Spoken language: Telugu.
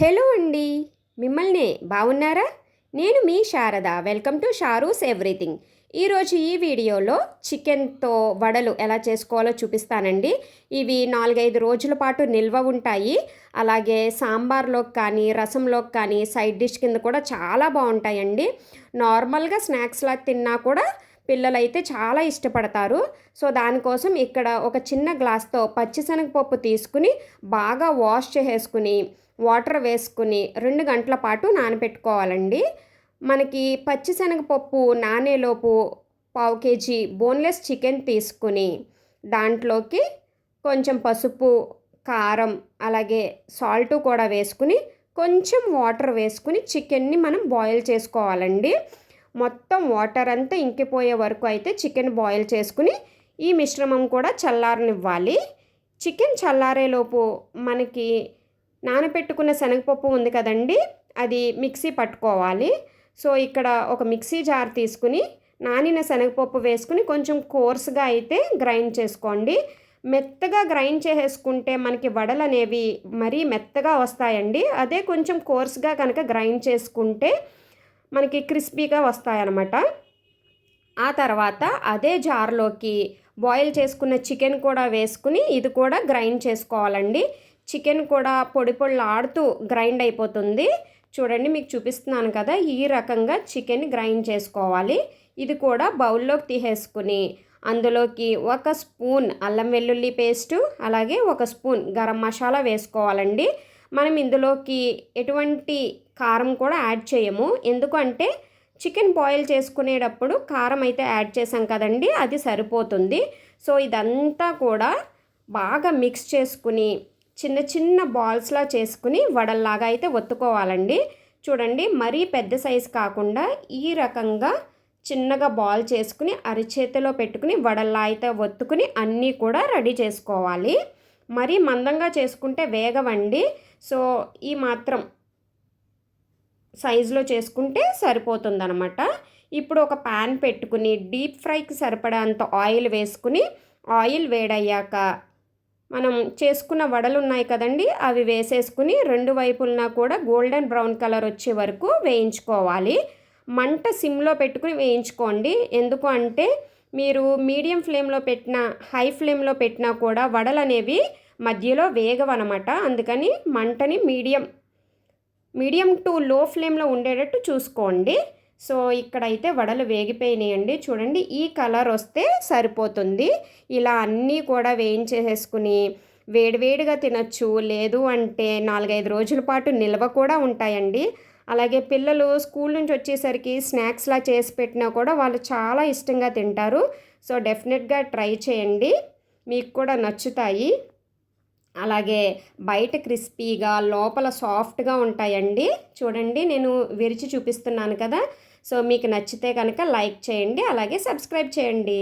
హలో అండి, మిమ్మల్ని బాగున్నారా? నేను మీ Sharada. Welcome to Sharu's everything. ఈరోజు ఈ వీడియోలో చికెన్తో వడలు ఎలా చేసుకోవాలో చూపిస్తానండి. ఇవి 4-5 రోజుల పాటు నిల్వ ఉంటాయి. అలాగే సాంబార్లోకి కానీ రసంలోకి కానీ సైడ్ డిష్ కింద కూడా చాలా బాగుంటాయండి. నార్మల్గా స్నాక్స్లా తిన్నా కూడా పిల్లలైతే చాలా ఇష్టపడతారు. సో దానికోసం ఇక్కడ ఒక చిన్న గ్లాస్తో పచ్చిశనగపప్పు తీసుకుని బాగా వాష్ చేసేసుకుని వాటర్ వేసుకుని 2 గంటల పాటు నానబెట్టుకోవాలండి. మనకి పచ్చిశనగపప్పు నానేలోపు పావు కేజీ బోన్లెస్ చికెన్ తీసుకుని దాంట్లోకి కొంచెం పసుపు, కారం, అలాగే సాల్ట్ కూడా వేసుకుని కొంచెం వాటర్ వేసుకుని చికెన్ని మనం బాయిల్ చేసుకోవాలండి. మొత్తం వాటర్ అంతా ఇంకిపోయే వరకు అయితే చికెన్ బాయిల్ చేసుకుని ఈ మిశ్రమం కూడా చల్లారనివ్వాలి. చికెన్ చల్లారేలోపు మనకి నానబెట్టుకున్న శనగపప్పు ఉంది కదండి, అది మిక్సీ పట్టుకోవాలి. సో ఇక్కడ ఒక మిక్సీ జార్ తీసుకుని నానిన శనగపప్పు వేసుకుని కొంచెం కోర్స్గా అయితే గ్రైండ్ చేసుకోండి. మెత్తగా గ్రైండ్ చేసేసుకుంటే మనకి వడలు అనేవి మరీ మెత్తగా వస్తాయండి. అదే కొంచెం కోర్స్గా కనుక గ్రైండ్ చేసుకుంటే మనకి క్రిస్పీగా వస్తాయన్నమాట. ఆ తర్వాత అదే జార్లోకి బాయిల్ చేసుకున్న చికెన్ కూడా వేసుకుని ఇది కూడా గ్రైండ్ చేసుకోవాలండి. చికెన్ కూడా పొడి పొడిలాడుతూ గ్రైండ్ అయిపోతుంది. చూడండి, మీకు చూపిస్తున్నాను కదా, ఈ రకంగా చికెన్ గ్రైండ్ చేసుకోవాలి. ఇది కూడా బౌల్లోకి తీసేసుకుని అందులోకి 1 స్పూన్ అల్లం వెల్లుల్లి పేస్టు, అలాగే 1 స్పూన్ గరం మసాలా వేసుకోవాలండి. మనం ఇందులోకి ఎటువంటి కారం కూడా యాడ్ చేయము, ఎందుకంటే చికెన్ బాయిల్ చేసుకునేటప్పుడు కారం అయితే యాడ్ చేసాం కదండి, అది సరిపోతుంది. సో ఇదంతా కూడా బాగా మిక్స్ చేసుకుని చిన్న చిన్న బాల్స్లా చేసుకుని వడల్లాగా అయితే ఒత్తుకోవాలండి. చూడండి, మరీ పెద్ద సైజు కాకుండా ఈ రకంగా చిన్నగా బాల్ చేసుకుని అరిచేతిలో పెట్టుకుని వడల్లా అయితే ఒత్తుకుని అన్నీ కూడా రెడీ చేసుకోవాలి. మరీ మందంగా చేసుకుంటే వేగవండి. సో ఈ మాత్రం సైజులో చేసుకుంటే సరిపోతుందన్నమాట. ఇప్పుడు ఒక ప్యాన్ పెట్టుకుని డీప్ ఫ్రైకి సరిపడంత ఆయిల్ వేసుకుని ఆయిల్ వేడయ్యాక మనం చేసుకున్న వడలు ఉన్నాయి కదండి, అవి వేసేసుకుని 2 వైపులన కూడా గోల్డెన్ బ్రౌన్ కలర్ వచ్చే వరకు వేయించుకోవాలి. మంట సిమ్లో పెట్టుకుని వేయించుకోండి. ఎందుకు అంటే మీరు మీడియం ఫ్లేమ్లో పెట్టినా హై ఫ్లేమ్లో పెట్టినా కూడా వడలు అనేవి మధ్యలో వేగవన్నమాట. అందుకని మంటని మీడియం టు లో ఫ్లేమ్లో ఉండేటట్టు చూసుకోండి. సో ఇక్కడైతే వడలు వేగిపోయినాయండి. చూడండి, ఈ కలర్ వస్తే సరిపోతుంది. ఇలా అన్నీ కూడా వేయించేసేసుకుని వేడివేడిగా తినచ్చు, లేదు అంటే 4-5 రోజుల పాటు నిల్వ కూడా ఉంటాయండి. అలాగే పిల్లలు స్కూల్ నుంచి వచ్చేసరికి స్నాక్స్లా చేసి పెట్టినా కూడా వాళ్ళు చాలా ఇష్టంగా తింటారు. సో డెఫినెట్గా ట్రై చేయండి, మీకు కూడా నచ్చుతాయి. అలాగే బయట క్రిస్పీగా లోపల సాఫ్ట్గా ఉంటాయండి. చూడండి, నేను విరిచి చూపిస్తున్నాను కదా. సో మీకు నచ్చితే కనుక లైక్ చేయండి, అలాగే సబ్స్క్రైబ్ చేయండి.